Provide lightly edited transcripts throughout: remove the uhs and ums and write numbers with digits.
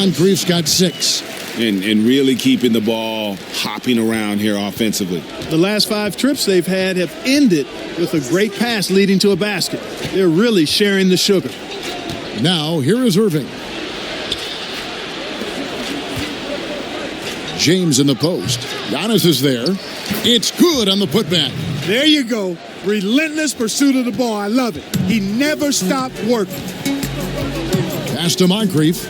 Moncrief's got 6. And really keeping the ball hopping around here offensively. The last 5 trips they've had have ended with a great pass leading to a basket. They're really sharing the sugar. Now, here is Irving. James in the post. Giannis is there. It's good on the putback. There you go. Relentless pursuit of the ball. I love it. He never stopped working. Pass to Moncrief.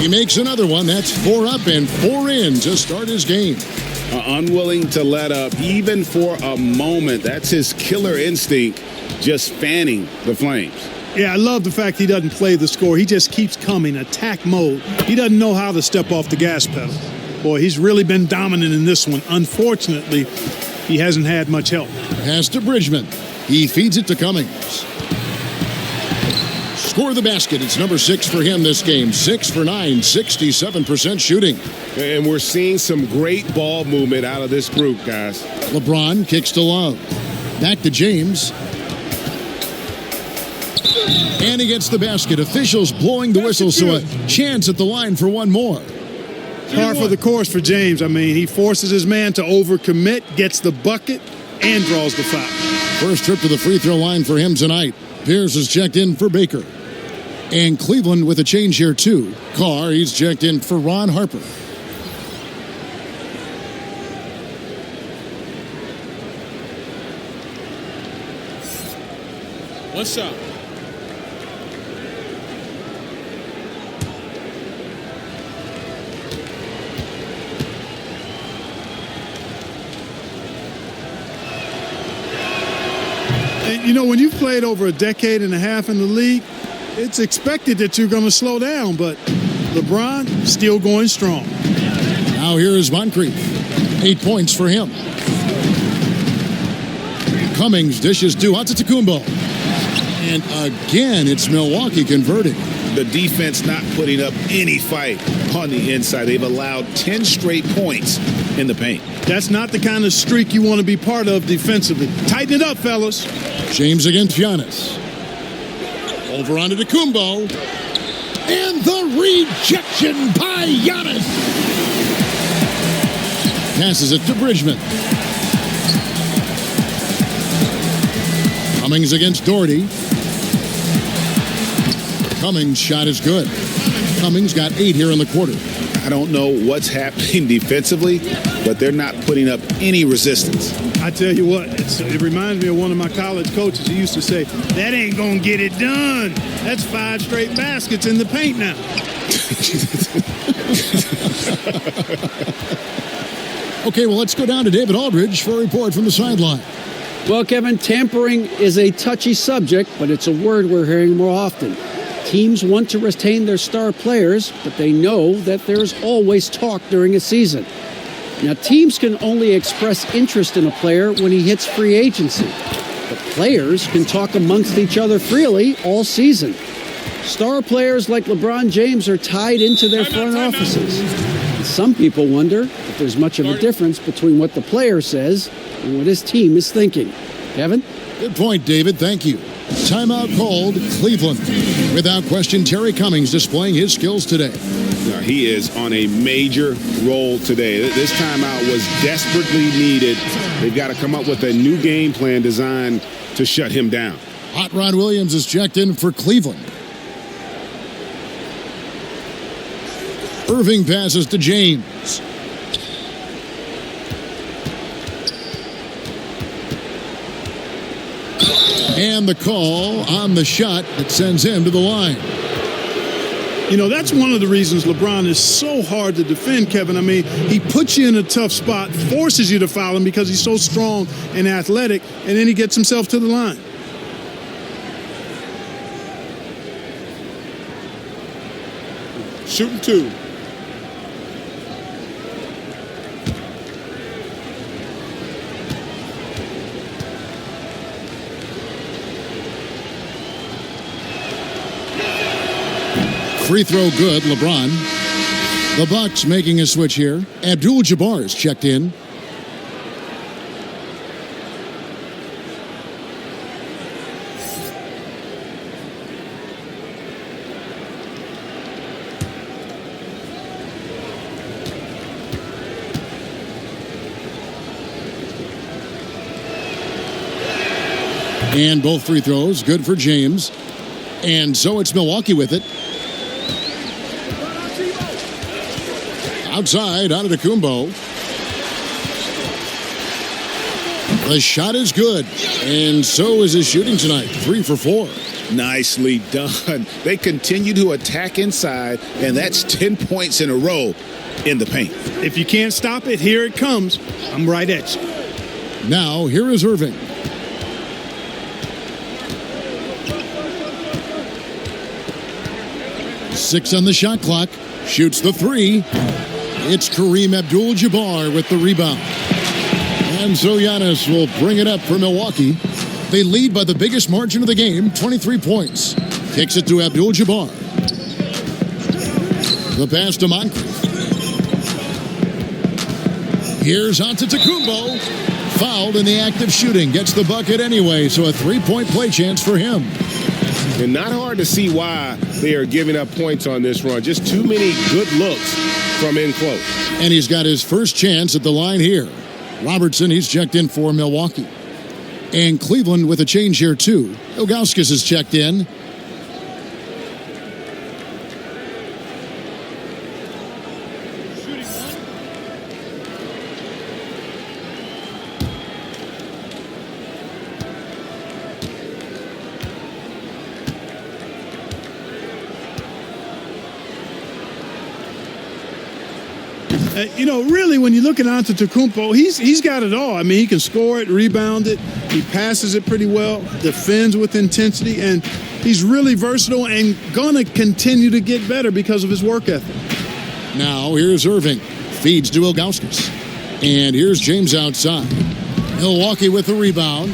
He makes another one. That's 4 up and 4 in to start his game. Unwilling to let up even for a moment. That's his killer instinct, just fanning the flames. Yeah, I love the fact he doesn't play the score. He just keeps coming, attack mode. He doesn't know how to step off the gas pedal. Boy, he's really been dominant in this one. Unfortunately, he hasn't had much help. Pass to Bridgman. He feeds it to Cummings. Score the basket. It's number 6 for him this game. 6 for 9, 67% shooting. And we're seeing some great ball movement out of this group, guys. LeBron kicks to Love. Back to James. And he gets the basket. Officials blowing the whistle, so a chance at the line for one more. Par for the course for James. I mean, he forces his man to overcommit, gets the bucket, and draws the foul. First trip to the free throw line for him tonight. Pierce is checked in for Baker. And Cleveland with a change here, too. Carr, he's checked in for Ron Harper. What's up? And, you know, when you've played over a decade and a half in the league, it's expected that you're going to slow down, but LeBron still going strong. Now here is Moncrief. 8 points for him. Cummings dishes to Antetokounmpo. And again, it's Milwaukee converting. The defense not putting up any fight on the inside. They've allowed 10 straight points in the paint. That's not the kind of streak you want to be part of defensively. Tighten it up, fellas. James against Giannis. Over onto Antetokounmpo. And the rejection by Giannis. Passes it to Bridgman. Cummings against Doherty. Cummings' shot is good. Cummings got 8 here in the quarter. I don't know what's happening defensively, but they're not putting up any resistance. I tell you what, it reminds me of one of my college coaches who used to say, that ain't going to get it done. That's 5 straight baskets in the paint now. Okay, well, let's go down to David Aldridge for a report from the sideline. Well, Kevin, tampering is a touchy subject, but it's a word we're hearing more often. Teams want to retain their star players, but they know that there's always talk during a season. Now, teams can only express interest in a player when he hits free agency. But players can talk amongst each other freely all season. Star players like LeBron James are tied into their front offices. And some people wonder if there's much of a difference between what the player says and what his team is thinking. Kevin? Good point, David. Thank you. Timeout called Cleveland. Without question, Terry Cummings displaying his skills today. Now, he is on a major role today. This timeout was desperately needed. They've got to come up with a new game plan designed to shut him down. Hot Rod Williams is checked in for Cleveland. Irving passes to James. And the call on the shot that sends him to the line. You know, that's one of the reasons LeBron is so hard to defend, Kevin. I mean, he puts you in a tough spot, forces you to foul him because he's so strong and athletic, and then he gets himself to the line. Shooting 2. Free throw good, LeBron. The Bucks making a switch here. Abdul-Jabbar is checked in. And both free throws good for James. And so it's Milwaukee with it. Outside, Antetokounmpo. The shot is good. And so is his shooting tonight. 3 for 4. Nicely done. They continue to attack inside, and that's 10 points in a row in the paint. If you can't stop it, here it comes. I'm right at you. Now, here is Irving. Six on the shot clock. Shoots the 3. It's Kareem Abdul-Jabbar with the rebound. And so Giannis will bring it up for Milwaukee. They lead by the biggest margin of the game, 23 points. Kicks it to Abdul-Jabbar. The pass to Moncrief. Here's Antetokounmpo. Fouled in the act of shooting. Gets the bucket anyway, so a 3-point play chance for him. And not hard to see why they are giving up points on this run. Just too many good looks from in close. And he's got his first chance at the line here. Robertson, he's checked in for Milwaukee. And Cleveland with a change here, too. Ilgauskas is checked in. Really, when you look at Antetokounmpo, he's got it all. I mean, he can score it, rebound it, he passes it pretty well, defends with intensity, and he's really versatile and going to continue to get better because of his work ethic. Now, here's Irving. Feeds to Ilgauskas. And here's James outside. Milwaukee with the rebound.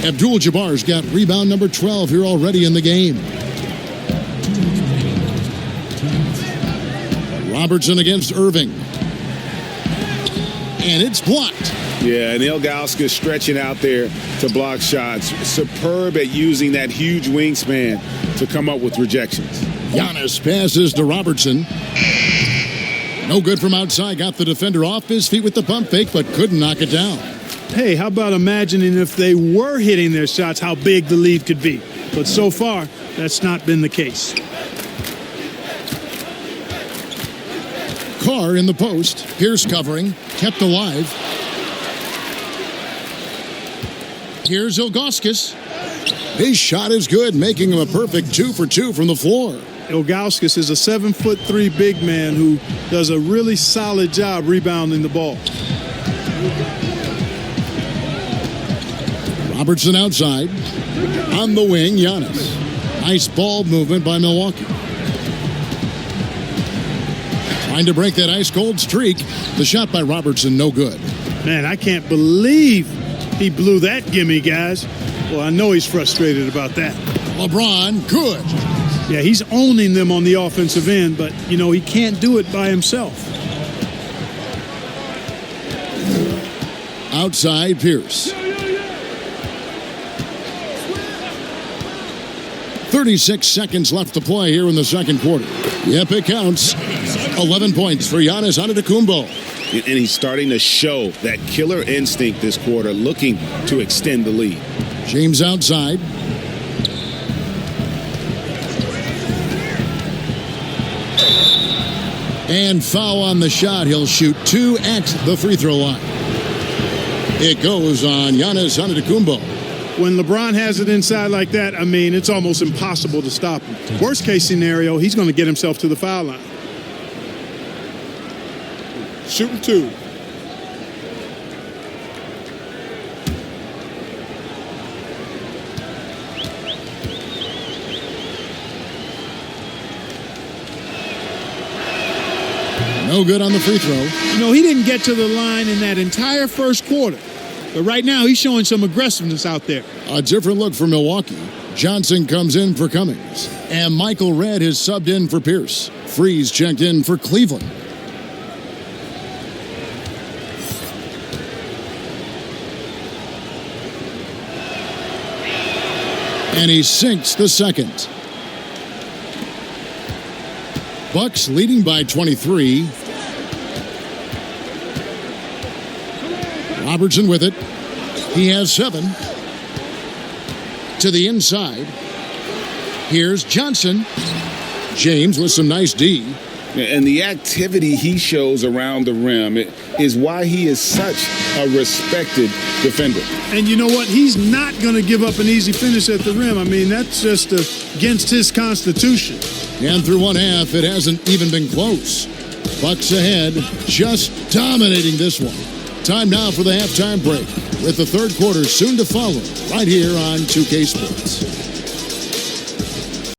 Abdul-Jabbar's got rebound number 12 here already in the game. Robertson against Irving. And it's blocked. Yeah, and Ilgauskas stretching out there to block shots. Superb at using that huge wingspan to come up with rejections. Giannis passes to Robertson. No good from outside. Got the defender off his feet with the pump fake, but couldn't knock it down. Hey, how about imagining if they were hitting their shots, how big the lead could be? But so far, that's not been the case. Carr in the post. Pierce covering. Kept alive. Here's Ilgauskas. His shot is good, making him a perfect 2 for 2 from the floor. Ilgauskas is a 7'3" big man who does a really solid job rebounding the ball. Robertson outside. On the wing, Giannis. Nice ball movement by Milwaukee. Trying to break that ice-cold streak. The shot by Robertson, no good. Man, I can't believe he blew that gimme, guys. Well, I know he's frustrated about that. LeBron, good. Yeah, he's owning them on the offensive end, but, he can't do it by himself. Outside, Pierce. 36 seconds left to play here in the second quarter. Yep, it counts. 11 points for Giannis Antetokounmpo. And he's starting to show that killer instinct this quarter, looking to extend the lead. James outside. And foul on the shot. He'll shoot 2 at the free throw line. It goes on Giannis Antetokounmpo. When LeBron has it inside like that, it's almost impossible to stop him. Worst case scenario, he's going to get himself to the foul line. Shooting 2. No good on the free throw. He didn't get to the line in that entire first quarter. But right now, he's showing some aggressiveness out there. A different look for Milwaukee. Johnson comes in for Cummings. And Michael Redd is subbed in for Pierce. Freeze checked in for Cleveland. And he sinks the second. Bucks leading by 23. Robertson with it. He has 7. to the inside. Here's Johnson. James with some nice D. And the activity he shows around the rim is why he is such a respected defender. And you know what? He's not going to give up an easy finish at the rim. I mean, that's just against his constitution. And through one half, it hasn't even been close. Bucks ahead, just dominating this one. Time now for the halftime break, with the third quarter soon to follow, right here on 2K Sports.